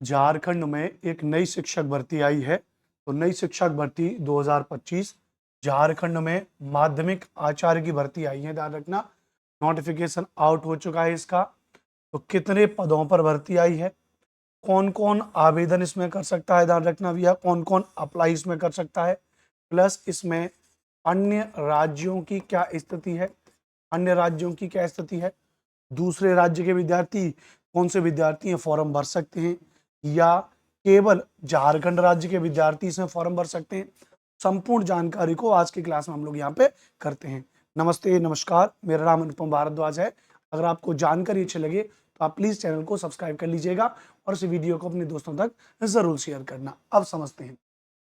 झारखंड में एक नई शिक्षक भर्ती आई है। तो नई शिक्षक भर्ती 2025 झारखंड में माध्यमिक आचार्य की भर्ती आई है। ध्यान रखना, नोटिफिकेशन आउट हो चुका है इसका। तो कितने पदों पर भर्ती आई है, कौन कौन आवेदन इसमें कर सकता है, ध्यान रखना भैया, कौन कौन अप्लाई इसमें कर सकता है, प्लस इसमें अन्य राज्यों की क्या स्थिति है, अन्य राज्यों की क्या स्थिति है, दूसरे राज्य के विद्यार्थी, कौन से विद्यार्थी फॉर्म भर सकते हैं या केवल झारखंड राज्य के विद्यार्थी इसमें फॉर्म भर सकते हैं। संपूर्ण जानकारी को आज की क्लास में हम लोग यहाँ पे करते हैं। नमस्ते, नमस्कार, मेरा नाम अनुपम भारद्वाज है। अगर आपको जानकारी अच्छी लगे तो आप प्लीज चैनल को सब्सक्राइब कर लीजिएगा और इस वीडियो को अपने दोस्तों तक जरूर शेयर करना। अब समझते हैं।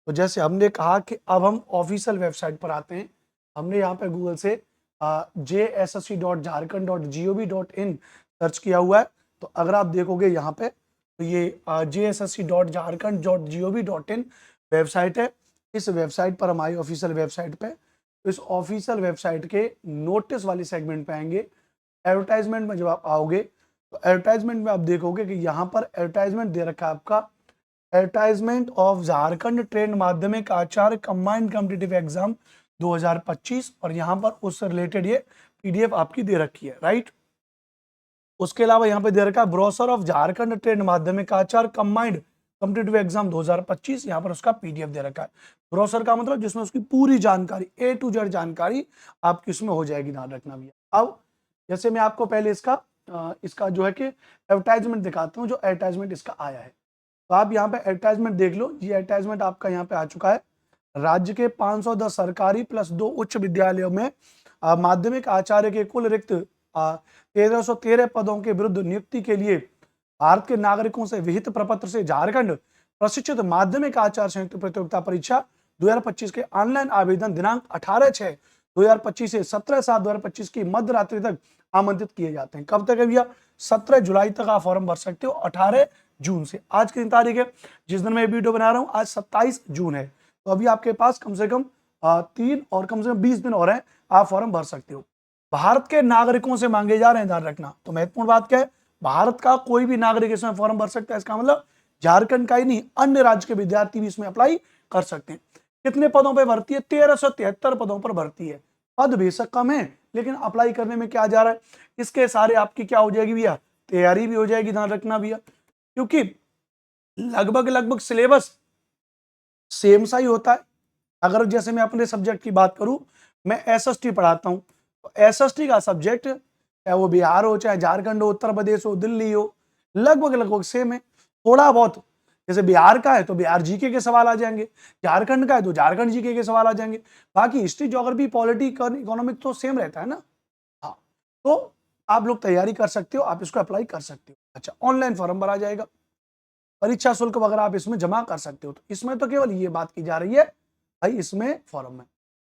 तो जैसे हमने कहा कि अब हम ऑफिशियल वेबसाइट पर आते हैं। हमने यहाँ पे गूगल से JSSC.Jharkhand.gov.in सर्च किया हुआ है। तो अगर आप देखोगे यहाँ पे तो ये JSSC.Jharkhand.gov.in वेबसाइट है। इस वेबसाइट पर हम आए ऑफिशियल वेबसाइट पे। तो इस ऑफिशियल वेबसाइट के नोटिस वाले सेगमेंट पे आएंगे। एडवर्टाइजमेंट में जब आप आओगे तो एडवर्टाइजमेंट में आप देखोगे कि यहाँ पर एडवर्टाइजमेंट दे रखा है आपका, एडवर्टाइजमेंट ऑफ झारखंड ट्रेंड माध्यमिक आचार्य कंबाइंड कॉम्पिटिटिव एग्जाम 2025, और यहाँ पर उससे रिलेटेड ये पीडीएफ आपकी दे रखी है, राइट। उसके अलावा यहाँ पे दे रखा है ब्रोशर ऑफ झारखंड ट्रेंड माध्यमिक आचार्य कंबाइंड कॉम्पिटिटिव एग्जाम 2025, यहाँ पर उसका पीडीएफ दे रखा है। ब्रोशर का मतलब जिसमें उसकी पूरी जानकारी A to Z जानकारी आपकी उसमें हो जाएगी, ध्यान रखना भैया। अब जैसे मैं आपको पहले इसका जो है कि एडवर्टाइजमेंट दिखाता हूँ, जो एडवर्टाइजमेंट इसका आया है। तो आप यहाँ पे एडवर्टाइजमेंट देख लो। ये एडवर्टाइजमेंट आपका यहाँ पे आ चुका है। राज्य के 510 सरकारी प्लस 2 उच्च विद्यालयों में माध्यमिक आचार्य के कुल रिक्त 1313 पदों के विरुद्ध नियुक्ति के लिए भारत के नागरिकों से विहित प्रपत्र से झारखंड प्रशिक्षित माध्यमिक आचार्य संयुक्त प्रतियोगिता परीक्षा 2025 के ऑनलाइन आवेदन दिनांक 18/6/2025 से 17/7/2025 की मध्य रात्रि तक आमंत्रित किए जाते हैं। कब तक है भैया? 17 जुलाई तक आप फॉर्म भर सकते हो। 18 जून से, आज कितनी तारीख है जिस दिन मैं वीडियो बना रहा हूं, आज 27 जून है। तो अभी आपके पास कम से कम 3 और कम से कम 20 दिन और हैं, आप फॉर्म भर सकते हो। भारत के नागरिकों से मांगे जा रहे हैं, ध्यान रखना। तो महत्वपूर्ण बात क्या है, भारत का कोई भी नागरिक इसमें फॉर्म भर सकता है। इसका मतलब झारखंड का ही नहीं, अन्य राज्य के विद्यार्थी भी इसमें अप्लाई कर सकते हैं। कितने पदों पर भर्ती है? 1373 पदों पर भर्ती है। पद बेशक कम है, लेकिन अप्लाई करने में क्या जा रहा है, इसके सारे आपकी क्या हो जाएगी भैया, तैयारी भी हो जाएगी, ध्यान रखना भैया। क्योंकि लगभग सिलेबस सेम सा ही होता है। अगर जैसे मैं अपने सब्जेक्ट की बात करूं, मैं एसएसटी पढ़ाता हूं, तो एसएसटी का सब्जेक्ट चाहे वो बिहार हो, चाहे झारखंड हो, उत्तर प्रदेश हो, दिल्ली हो, लगभग सेम है। थोड़ा बहुत जैसे बिहार का है तो बिहार जीके के सवाल आ जाएंगे, झारखंड का है तो झारखंड जीके के सवाल आ जाएंगे। बाकी हिस्ट्री, ज्योग्राफी, पॉलिटी, इकोनॉमिक तो सेम रहता है ना। हाँ, तो आप लोग तैयारी कर सकते हो, आप इसको अप्लाई कर सकते हो। अच्छा, ऑनलाइन फॉर्म भरा जाएगा, परीक्षा शुल्क वगैरह आप इसमें जमा कर सकते हो। तो इसमें तो केवल ये बात की जा रही है भाई, इसमें फॉर्म में।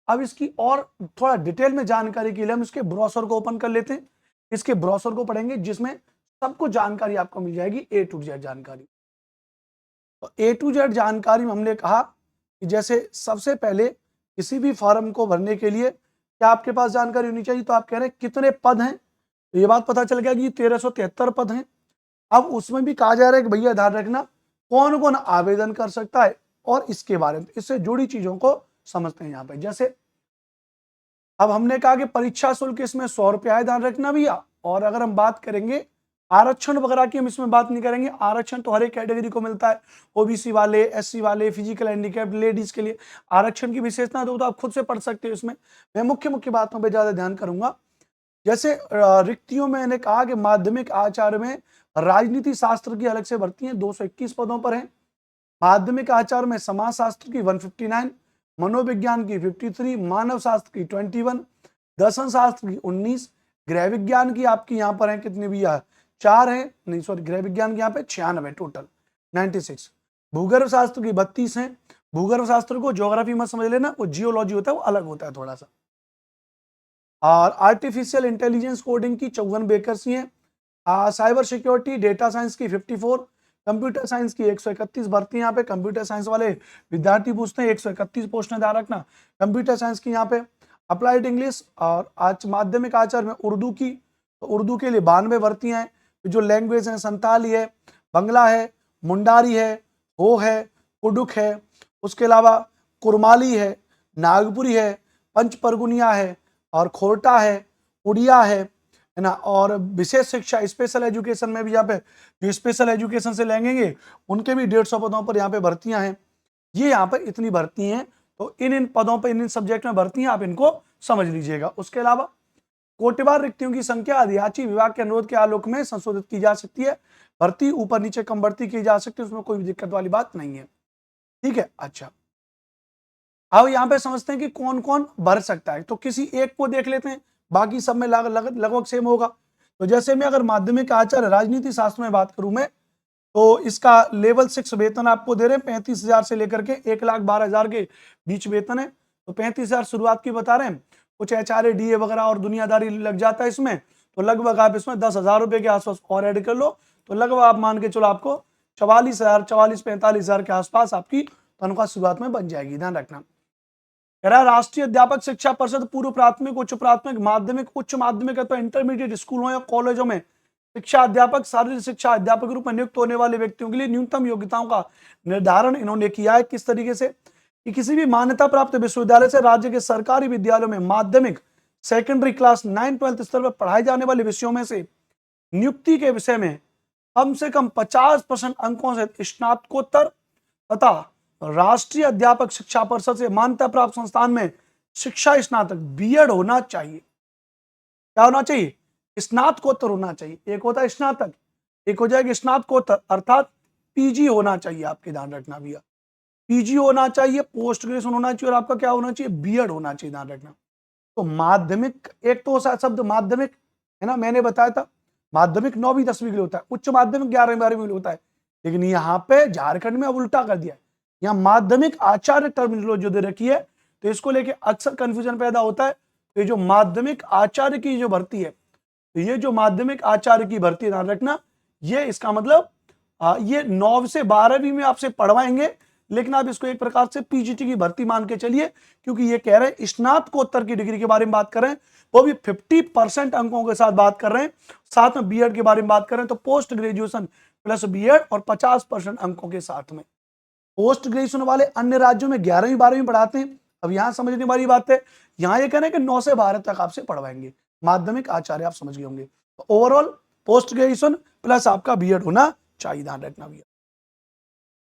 अब इसकी और थोड़ा डिटेल में जानकारी के लिए हम इसके ब्रोशर को ओपन कर लेते हैं। इसके ब्रोशर को पढ़ेंगे जिसमें सब कुछ जानकारी आपको मिल जाएगी, A to Z जानकारी। तो A to Z जानकारी में हमने कहा कि जैसे सबसे पहले किसी भी फॉर्म को भरने के लिए क्या आपके पास जानकारी होनी चाहिए। तो आप कह रहे हैं कितने पद हैं, तो ये बात पता चल गया कि 1373 पद हैं। अब उसमें भी कहा जा रहा है कि भैया ध्यान रखना कौन कौन आवेदन कर सकता है, और इसके बारे में, इससे जुड़ी चीजों को समझते हैं यहाँ पे। जैसे अब हमने कहा कि परीक्षा शुल्क इसमें 100 रुपया है, ध्यान रखना भैया। और अगर हम बात करेंगे आरक्षण वगैरह की, हम इसमें बात नहीं करेंगे। आरक्षण तो हर एक कैटेगरी को मिलता है, ओबीसी वाले, एससी वाले, फिजिकल हैंडीकैप, लेडीज के लिए आरक्षण की विशेषता तो आप खुद से पढ़ सकते हो। इसमें मैं मुख्य बातों पर ज्यादा ध्यान करूंगा। जैसे रिक्तियों में मैंने कहा कि माध्यमिक आचार्य में राजनीति शास्त्र की अलग से भर्ती है, 221 पदों पर है। माध्यमिक आचार्य में समाज शास्त्र की 159, मनोविज्ञान की 53, मानव शास्त्र की 21, दर्शन शास्त्र की 19, गृह विज्ञान की आपकी यहाँ पर है कितनी भी, 4 है, नहीं सॉरी, गृह विज्ञान की यहाँ पे 96 टोटल 96। भूगर्भ शास्त्र की 32 है। भूगर्भ शास्त्र को ज्योग्राफी मत समझ लेना, वो जियोलॉजी होता है, वो अलग होता है थोड़ा सा। और आर्टिफिशियल इंटेलिजेंस कोडिंग की 54 वैकेंसी है। साइबर सिक्योरिटी डेटा साइंस की 54, कंप्यूटर साइंस की 131 भर्ती यहाँ पे। कंप्यूटर साइंस वाले विद्यार्थी पूछते हैं, 131 पोस्ट में ध्यान रखना कंप्यूटर साइंस की यहाँ पे। अप्लाइड इंग्लिश और आज माध्यमिक आचार्य में उर्दू की, तो उर्दू के लिए 92 भर्तियां हैं। जो लैंग्वेज है संताली है, बंगला है, मुंडारी है, हो है, कुडुक है, उसके अलावा कुरमाली है, नागपुरी है, पंचपरगुनिया है और खोरटा है, उड़िया है ना। और विशेष शिक्षा स्पेशल एजुकेशन में भी यहाँ पे जो स्पेशल एजुकेशन से लेंगे उनके भी 150 पदों पर यहाँ पे भर्तियां हैं। ये यहाँ पर इतनी भर्ती हैं, तो इन पदों पर इन सब्जेक्ट में भर्ती हैं, आप इनको समझ लीजिएगा। उसके अलावा कोटिवार रिक्तियों की संख्या अधियाची विभाग के अनुरोध के आलोक में संशोधित की जा सकती है। भर्ती ऊपर नीचे कम भर्ती की जा सकती है, उसमें कोई दिक्कत वाली बात नहीं है। ठीक है, अच्छा अब यहाँ पे समझते हैं कि कौन कौन भर सकता है। तो किसी एक को देख लेते हैं, बाकी सब में लगभग सेम होगा। तो जैसे मैं अगर माध्यमिक आचार्य राजनीति शास्त्र में बात करूं मैं, तो इसका लेवल 6 वेतन आपको दे रहे हैं 35,000 से लेकर के 1,12,000 के बीच वेतन है। तो 35,000 शुरुआत की बता रहे हैं, कुछ एचआरए डीए वगैरह और दुनियादारी लग जाता है इसमें, तो लगभग आप इसमें 10,000 रुपए के आसपास और ऐड कर लो, तो लगभग आप मान के चलो आपको 44,000 के आसपास आपकी तनख्वाह शुरुआत में बन जाएगी। ध्यान रखना। राष्ट्रीय अध्यापक शिक्षा परिषद पूर्व प्राथमिक, उच्च प्राथमिक, माध्यमिक, उच्च माध्यमिक अथवा इंटरमीडिएट स्कूलों या कॉलेजों में शिक्षा अध्यापक, शारीरिक शिक्षा अध्यापक रूप में नियुक्त होने वाले व्यक्तियों के लिए न्यूनतम योग्यताओं का निर्धारण इन्होंने किया है। किस तरीके से कि किसी भी मान्यता प्राप्त विश्वविद्यालय से राज्य के सरकारी विद्यालयों में माध्यमिक, सेकेंडरी क्लास 9-12 स्तर पर पढ़ाए जाने वाले विषयों में से नियुक्ति के विषय में कम से कम 50% अंकों से स्नातकोत्तर तथा राष्ट्रीय अध्यापक शिक्षा परिषद से मान्यता प्राप्त संस्थान में शिक्षा स्नातक बीएड होना चाहिए। क्या होना चाहिए? स्नातकोत्तर होना चाहिए। एक होता है स्नातक, एक हो जाएगा स्नातकोत्तर, अर्थात पीजी होना चाहिए। आपके ध्यान रखना भैया, पीजी होना चाहिए, पोस्ट ग्रेजुएशन होना चाहिए और आपका क्या होना चाहिए? बीएड होना चाहिए। ध्यान रखना। तो माध्यमिक, एक तो शब्द माध्यमिक है ना, मैंने बताया था माध्यमिक 9वीं 10वीं के लिए होता है, उच्च माध्यमिक 11वीं 12वीं के लिए होता है, लेकिन यहाँ पे झारखंड में अब उल्टा कर दिया है। यहाँ माध्यमिक आचार्य टर्मिनोलॉजी जो दे रखी है, तो इसको लेके अक्सर कंफ्यूजन पैदा होता है। तो ये जो माध्यमिक आचार्य की जो भर्ती है, तो ये जो माध्यमिक आचार्य की भर्ती, ध्यान रखना, ये इसका मतलब ये 9 से 12वीं में आपसे पढ़वाएंगे, लेकिन आप इसको एक प्रकार से पीजीटी की भर्ती मान के चलिए, क्योंकि ये कह रहे हैं स्नातकोत्तर की डिग्री के बारे में बात कर रहे हैं, वो भी 50% अंकों के साथ बात कर रहे हैं, साथ में बीएड के बारे में बात कर रहे हैं। तो पोस्ट ग्रेजुएशन प्लस बीएड और 50% अंकों के साथ में। पोस्ट ग्रेजुएशन वाले अन्य राज्यों में 11वीं 12वीं पढ़ाते हैं। अब यहां समझने वाली बात है, यहां ये कहना है कि 9 से 12 तक आपसे पढ़वाएंगे माध्यमिक आचार्य, आप समझ गए होंगे। तो ओवरऑल पोस्ट ग्रेजुएशन प्लस आपका बीएड होना चाहिए। ध्यान रखना भैया।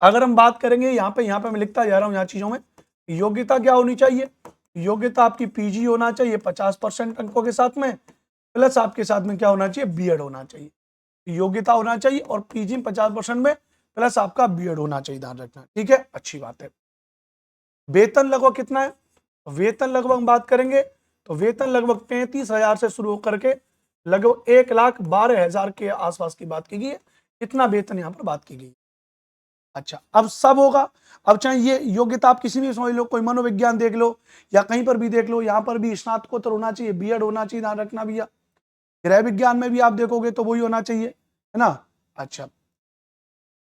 अगर हम बात करेंगे यहाँ पे मैं लिखता जा रहा हूं यहाँ चीजों में, योग्यता क्या होनी चाहिए? योग्यता आपकी पीजी होना चाहिए 50% अंकों के साथ में, प्लस आपके साथ में क्या होना चाहिए? बीएड होना चाहिए। योग्यता होना चाहिए और पीजी 50% में, प्लस आपका बीएड होना चाहिए। ध्यान रखना, ठीक है, अच्छी बात है। वेतन लगभग कितना है? वेतन लगभग हम बात करेंगे तो वेतन लगभग 35,000 से शुरू होकर के लगभग 1,12,000 के आसपास की बात की गई है। इतना वेतन यहाँ पर बात की गई। अच्छा, अब सब होगा। अब चाहे ये योग्यता आप किसी भी समझ लो, कोई मनोविज्ञान देख लो या कहीं पर भी देख लो, यहाँ पर भी स्नातकोत्तर होना चाहिए, बीएड होना चाहिए। ध्यान रखना भैया। गृह विज्ञान में भी आप देखोगे तो वही होना चाहिए, है ना। अच्छा,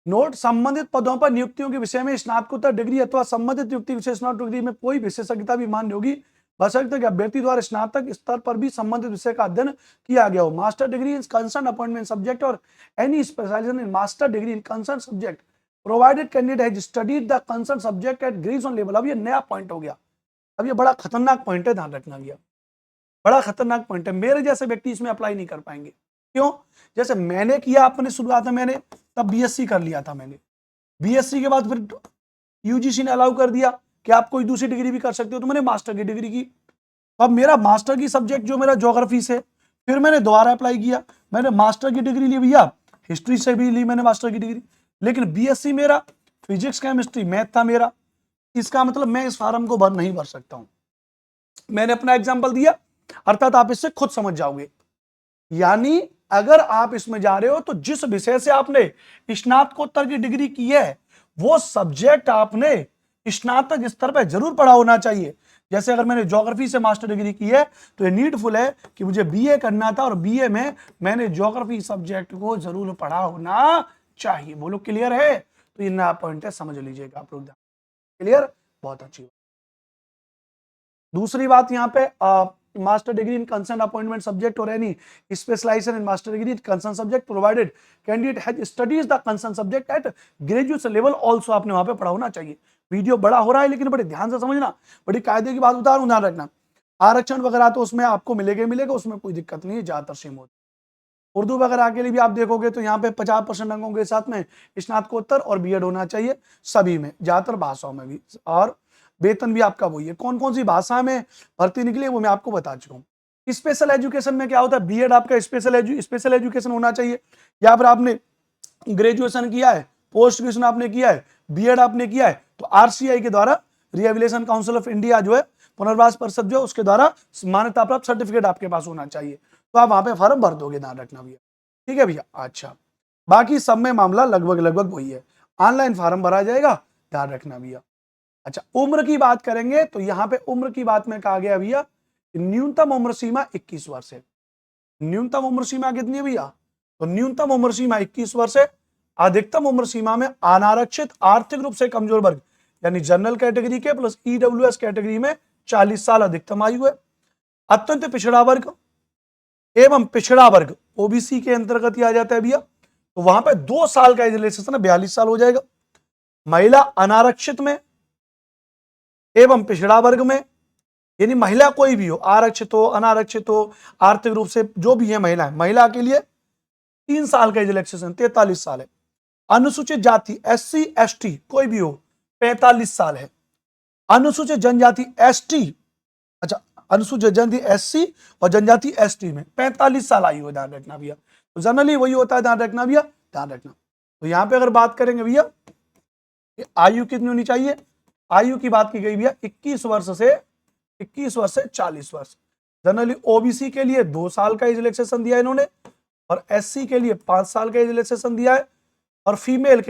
नोट, संबंधित पदों पर नियुक्तियों के विषय में स्नातकोत्तर डिग्री अथवा संबंधित नियुक्ति विशेषण डिग्री में कोई विशेषज्ञता भी मान्य होगी, बशर्ते कि अभ्यर्थी द्वारा स्नातक स्तर पर भी संबंधित विषय का अध्ययन किया गया हो। Master degree in concern appointment subject और any specialisation in master degree in concern subject provided candidate has studied the concern subject at graduation level. अब ये नया पॉइंट हो गया, अब ये बड़ा खतरनाक पॉइंट है। ध्यान रखना भैया, बड़ा खतरनाक पॉइंट है। मेरे जैसे व्यक्ति इसमें अप्लाई नहीं कर पाएंगे। क्यों? जैसे मैंने किया, अपने शुरुआत में मैंने तब बीएससी कर लिया था। मैंने बीएससी के बाद फिर यूजीसी ने अलाउ कर दिया कि आप कोई दूसरी डिग्री भी कर सकते हो, तो मैंने मास्टर की डिग्री की। अब मेरा मास्टर की सब्जेक्ट जो मेरा ज्योग्राफी से, फिर मैंने दोबारा अप्लाई किया, मैंने मास्टर की डिग्री ली भैया, हिस्ट्री से भी ली मैंने मास्टर की डिग्री, लेकिन बीएससी मेरा फिजिक्स केमिस्ट्री मैथ था मेरा। इसका मतलब मैं इस फार्म को नहीं भर सकता हूं। मैंने अपना एग्जाम्पल दिया, अर्थात आप इससे खुद समझ जाओगे। यानी अगर आप इसमें जा रहे हो तो जिस विषय से आपने स्नातकोत्तर की डिग्री की है, वो सब्जेक्ट आपने स्नातक स्तर पर जरूर पढ़ा होना चाहिए। जैसे अगर मैंने ज्योग्राफी से मास्टर डिग्री की है तो ये नीडफुल है कि मुझे बीए करना था और बीए में मैंने ज्योग्राफी सब्जेक्ट को जरूर पढ़ा होना चाहिए। बोलो क्लियर है? तो ये नया पॉइंट है, समझ लीजिएगा आप लोग। क्लियर? बहुत अच्छी बात। दूसरी बात यहाँ पे master degree in concerned appointment subject or any specialization in master degree in concerned subject provided candidate has studies the concerned subject at graduation level also। आपने वहां पे पढ़ा होना चाहिए। वीडियो बड़ा हो रहा है लेकिन बड़े ध्यान से समझना, बड़ी कायदे की बात बता रहा हूं, ध्यान रखना। आरक्षण वगैरह तो उसमें आपको मिलेगा ही मिलेगा, उसमें कोई दिक्कत नहीं है, ज्यादातर सेम होता है। उर्दू वगैरह के लिए भी आप देखोगे तो यहाँ पे 50% अंकों के साथ में स्नातकोत्तर और बीएड होना चाहिए सभी में, ज्यादातर भाषाओं में भी, और वेतन भी आपका वही है। कौन कौन सी भाषा में भर्ती निकली है वो मैं आपको बता चुका हूँ। स्पेशल एजुकेशन में क्या होता है, बीएड आपका स्पेशल एजुकेशन होना चाहिए, या फिर आपने ग्रेजुएशन किया है, पोस्ट ग्रेजुएशन आपने किया है, बीएड आपने किया है, तो आरसीआई के द्वारा, रिहेबिलिटेशन काउंसिल ऑफ इंडिया जो है, पुनर्वास परिषद जो है, उसके द्वारा मान्यता प्राप्त सर्टिफिकेट आपके पास होना चाहिए, तो आप वहां पे फॉर्म भर दोगे, ध्यान रखना भैया। ठीक है भैया। अच्छा, बाकी सब में मामला लगभग वही है, ऑनलाइन फॉर्म भरा जाएगा, ध्यान रखना भैया। अच्छा, उम्र की बात करेंगे तो यहाँ पे उम्र की बात में कहा गया भैया न्यूनतम उम्र सीमा 21 वर्ष है। न्यूनतम उम्र सीमा कितनी है भैया, तो न्यूनतम उम्र सीमा 21 वर्ष है। अधिकतम उम्र सीमा में अनारक्षित आर्थिक रूप से कमजोर वर्ग यानी जनरल कैटेगरी के प्लस ईडब्ल्यूएस कैटेगरी में 40 साल अधिकतम आयु है। अत्यंत पिछड़ा वर्ग एवं पिछड़ा वर्ग ओबीसी के अंतर्गत ही आ जाता है भैया, तो वहां पे 2 साल का एज रिलैक्सेशन 42 साल हो जाएगा। महिला अनारक्षित में एवं पिछड़ा वर्ग में, यानी महिला कोई भी हो, आरक्षित हो, अनारक्षित हो, आर्थिक रूप से जो भी है महिला के लिए 3 साल का एज रिलैक्सेशन 43 साल है। अनुसूचित जाति एससी एसटी कोई भी हो 45 साल है। अनुसूचित जनजाति एसटी, अच्छा अनुसूचित जनजाति एससी और जनजाति एसटी में 45 साल आयु है, ध्यान रखना भैया। तो जनरली वही होता है, ध्यान रखना भैया, ध्यान रखना। तो यहाँ पे अगर बात करेंगे भैया आयु कितनी होनी चाहिए, आयु की बात की गई भैया 21 वर्ष से 40 वर्ष। जनरली ओबीसी के लिए 2 साल का एज रिलैक्सेशन दिया है इन्होंने, और एससी के लिए 5 साल का एज रिलैक्सेशन दिया है, और फीमेल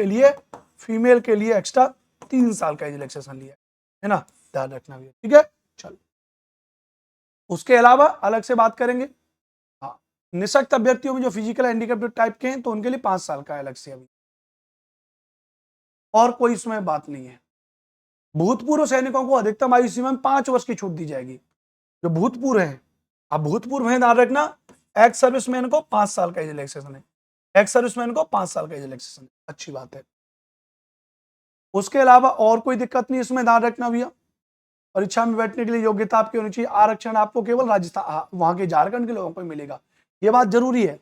के लिए एक्स्ट्रा 3 साल का एज रिलैक्सेशन लिया है ना, ध्यान रखना भैया। ठीक है, चलो उसके अलावा अलग से बात करेंगे। हाँ, निःशक्त अभ्यर्थियों में जो फिजिकल हैंडीकैप्ड टाइप के हैं तो उनके लिए 5 साल का अलग से, अभी और कोई इसमें बात नहीं है। भूतपूर्व सैनिकों को अधिकतम आयु सीमा में 5 वर्ष की छूट दी जाएगी। जो भूतपूर्व हैं, अब भूतपूर्व हैं, ध्यान रखना, एक्स सर्विसमैन को 5 साल का एज रिलैक्सेशन है, एक्स सर्विसमैन को 5 साल का एज रिलैक्सेशन है, अच्छी बात है। उसके अलावा और कोई दिक्कत नहीं इसमें, ध्यान रखना भैया। परीक्षा में बैठने के लिए योग्यता आपकी होनी चाहिए। आरक्षण आपको केवल राजस्थान, वहां के झारखंड के लोगों को मिलेगा, ये बात जरूरी है।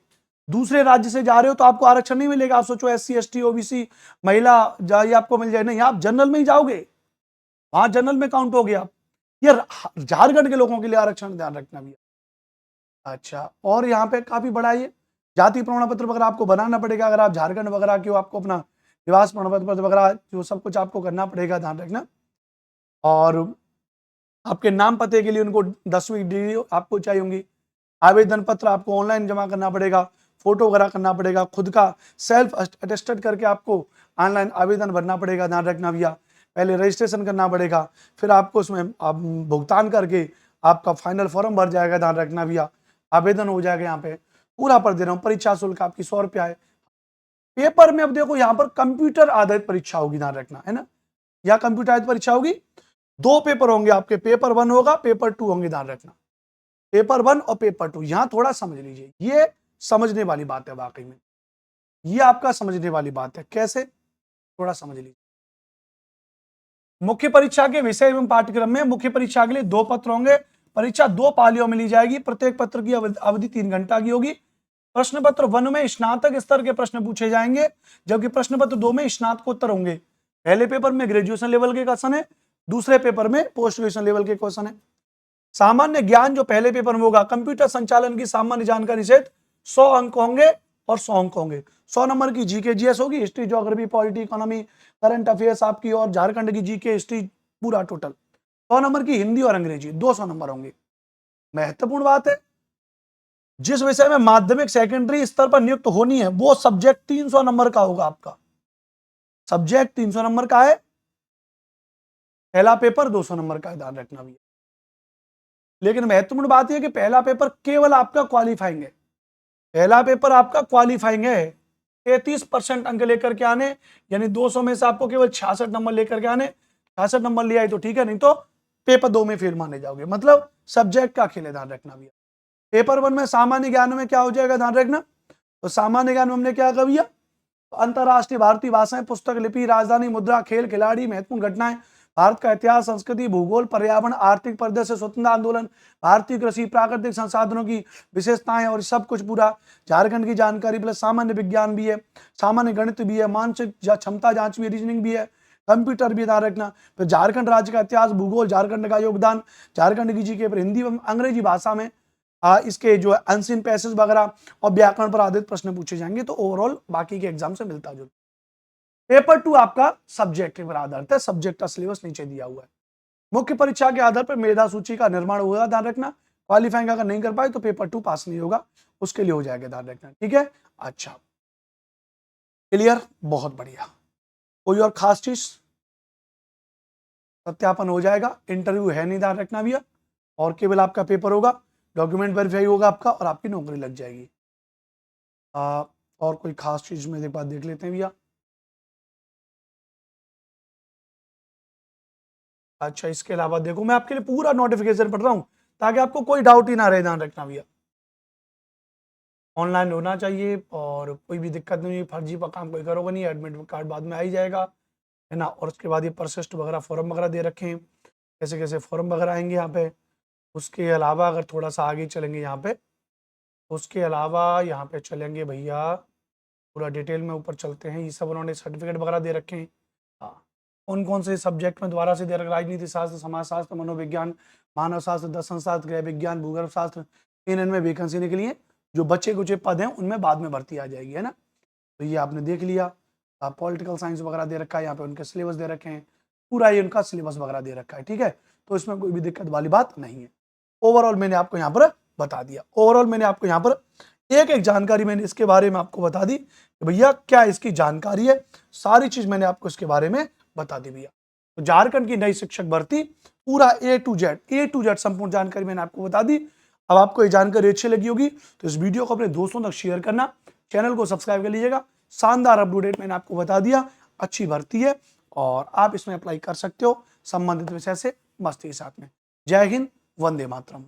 दूसरे राज्य से जा रहे हो तो आपको आरक्षण नहीं मिलेगा। आप सोचो एससी एसटी ओबीसी महिला जाइए आपको मिल जाए, नहीं, आप जनरल में ही जाओगे, वहां जनरल में काउंट हो गया। ये झारखंड के लोगों के लिए आरक्षण, ध्यान रखना भैया। अच्छा, और यहाँ पे काफी बड़ा ये जाति प्रमाण पत्र वगैरह आपको बनाना पड़ेगा, अगर आप झारखंड वगैरह के हो, आपको अपना निवास प्रमाण पत्र वगैरह जो सब कुछ आपको करना पड़ेगा, ध्यान रखना। और आपके नाम पते के लिए उनको 10वीं डिग्री आपको चाहिए होंगी। आवेदन पत्र आपको ऑनलाइन जमा करना पड़ेगा, फोटो वगैरह करना पड़ेगा, खुद का सेल्फ अटेस्टेड करके आपको ऑनलाइन आवेदन भरना पड़ेगा, ध्यान रखना भैया। पहले रजिस्ट्रेशन करना पड़ेगा, फिर आपको उसमें आप भुगतान करके आपका फाइनल फॉर्म भर जाएगा, ध्यान रखना भैया। आवेदन हो जाएगा, यहाँ पे पूरा पर दे रहा हूँ। परीक्षा शुल्क आपकी 100 रुपया है। पेपर में अब देखो यहाँ पर कंप्यूटर आधारित परीक्षा होगी, ध्यान रखना है ना, यहाँ कंप्यूटर आधारित परीक्षा होगी। 2 पेपर होंगे आपके, पेपर 1 होगा, पेपर 2 होंगे, ध्यान रखना। पेपर 1 और पेपर 2 यहाँ थोड़ा समझ लीजिए, ये समझने वाली बात है, वाकई में ये आपका समझने वाली बात है। कैसे, थोड़ा समझ लीजिए। मुख्य परीक्षा के विषय एवं पाठ्यक्रम में मुख्य परीक्षा के लिए 2 पत्र होंगे। परीक्षा 2 पालियों में ली जाएगी, प्रत्येक पत्र की अवधि 3 घंटा की होगी। प्रश्न पत्र 1 में स्नातक स्तर के प्रश्न पूछे जाएंगे, जबकि प्रश्न पत्र 2 में स्नातकोत्तर होंगे। पहले पेपर में ग्रेजुएशन लेवल के क्वेश्चन है, दूसरे पेपर में पोस्ट ग्रेजुएशन लेवल के क्वेश्चन है। सामान्य ज्ञान जो पहले पेपर में होगा, कंप्यूटर संचालन की सामान्य जानकारी सहित 100 अंक होंगे और 100 अंक होंगे। 100 नंबर की जीके जीएस होगी, history geography polity economy current affairs आपकी, और झारखंड की जीके हिस्ट्री पूरा टोटल। 100 नंबर की हिंदी और अंग्रेजी 200 नंबर होंगे। महत्वपूर्ण बात है, जिस विषय में माध्यमिक सेकेंडरी स्तर पर नियुक्त होनी है वो सब्जेक्ट 300 नंबर का होगा आपका। सब्जेक्ट 300 नंबर का है, पहला पेपर 200 नंबर का है, ध्यान रखना भी। लेकिन महत्वपूर्ण बात यह कि पहला पेपर केवल आपका क्वालिफाइंग है, पहला पेपर आपका क्वालिफाइंग है। 33% अंक लेकर के आने, यानी 200 में से आपको केवल 66 नंबर लेकर के आने। 66 नंबर ले आए तो ठीक है, नहीं तो पेपर 2 में फेल माने जाओगे। मतलब सब्जेक्ट का खेल है, ध्यान रखना भैया। पेपर 1 में सामान्य ज्ञान में क्या हो जाएगा, ध्यान रखना। तो सामान्य ज्ञान में हमने क्या कहा भैया, अंतरराष्ट्रीय भारतीय भाषाएं, पुस्तक, लिपि, राजधानी, मुद्रा, खेल, खिलाड़ी, महत्वपूर्ण घटनाएं, भारत का इतिहास, संस्कृति, भूगोल, पर्यावरण, आर्थिक परिदृश्य, स्वतंत्रता आंदोलन, भारतीय कृषि, प्राकृतिक संसाधनों की विशेषताएं और सब कुछ पूरा, झारखंड की जानकारी प्लस सामान्य विज्ञान भी है, सामान्य गणित भी है, मानसिक क्षमता जांच भी, रीजनिंग भी है, कंप्यूटर भी ध्यान रखना। फिर झारखंड राज्य का इतिहास, भूगोल, झारखंड का योगदान, झारखंड की जीके पर हिंदी एवं अंग्रेजी भाषा में इसके जो है अनसीन पैसेज वगैरह और व्याकरण पर आधारित प्रश्न पूछे जाएंगे। तो ओवरऑल बाकी के एग्जाम से मिलता जुलता। पेपर 2 आपका सब्जेक्ट पर आधारित है, सब्जेक्ट का सिलेबस नीचे दिया हुआ है। मुख्य परीक्षा के आधार पर मेधा सूची का निर्माण होगा, ध्यान रखना। क्वालिफाइंग अगर नहीं कर पाए तो पेपर 2 पास नहीं होगा, उसके लिए हो जाएगा, ध्यान रखना, ठीक है। अच्छा, क्लियर, बहुत बढ़िया। कोई और खास चीज? सत्यापन हो जाएगा, इंटरव्यू है नहीं, ध्यान रखना भैया, और केवल आपका पेपर होगा, डॉक्यूमेंट वेरीफाई होगा आपका और आपकी नौकरी लग जाएगी। और कोई खास चीज में एक बात देख लेते हैं भैया। अच्छा, इसके अलावा देखो मैं आपके लिए पूरा नोटिफिकेशन पढ़ रहा हूं ताकि आपको कोई डाउट ही ना रहे, ध्यान रखना भैया। ऑनलाइन होना चाहिए और कोई भी दिक्कत नहीं, फर्जी का काम कोई करोगे नहीं, एडमिट कार्ड बाद में आ ही जाएगा, है ना। और उसके बाद ये परसिस्ट वगैरह फॉर्म वगैरह दे रखे हैं, कैसे कैसे फॉर्म वगैरह आएंगे यहाँ पे। उसके अलावा अगर थोड़ा सा आगे चलेंगे यहाँ पे, उसके अलावा यहाँ पे चलेंगे भैया, पूरा डिटेल में ऊपर चलते हैं। ये सब उन्होंने सर्टिफिकेट वगैरह दे रखे हैं। हाँ, कौन कौन से सब्जेक्ट में दोबारा से दे रखा, राजनीति शास्त्र, समाज शास्त्र, मनोविज्ञान, मानव शास्त्र, दर्शन शास्त्र, गृह विज्ञान, भूगर्भ शास्त्र, इनमें वैकेंसी निकली है। जो बच्चे कुछ पद हैं उनमें बाद में भर्ती आ जाएगी, है ना। तो ये आपने देख लिया। पॉलिटिकल साइंस वगैरह दे रखा है, यहाँ पे उनके सिलेबस दे रखे हैं, पूरा ये उनका सिलेबस वगैरह दे रखा है, ठीक है। तो इसमें कोई भी दिक्कत वाली बात नहीं है। ओवरऑल मैंने आपको यहाँ पर बता दिया। ओवरऑल मैंने आपको यहाँ पर एक एक जानकारी मैंने इसके बारे में आपको बता दी कि भैया क्या इसकी जानकारी है, सारी चीज मैंने आपको इसके बारे में बता दी भैया। तो झारखंड की नई शिक्षक भर्ती पूरा ए टू जेड संपूर्ण जानकारी मैंने आपको बता दी। अब आपको ये जानकारी अच्छी लगी होगी तो इस वीडियो को अपने दोस्तों तक शेयर करना, चैनल को सब्सक्राइब कर लीजिएगा। शानदार अपडेट मैंने आपको बता दिया, अच्छी भर्ती है और आप इसमें अप्लाई कर सकते हो संबंधित विषय से मस्ती के साथ में। जय हिंद, वंदे मातरम।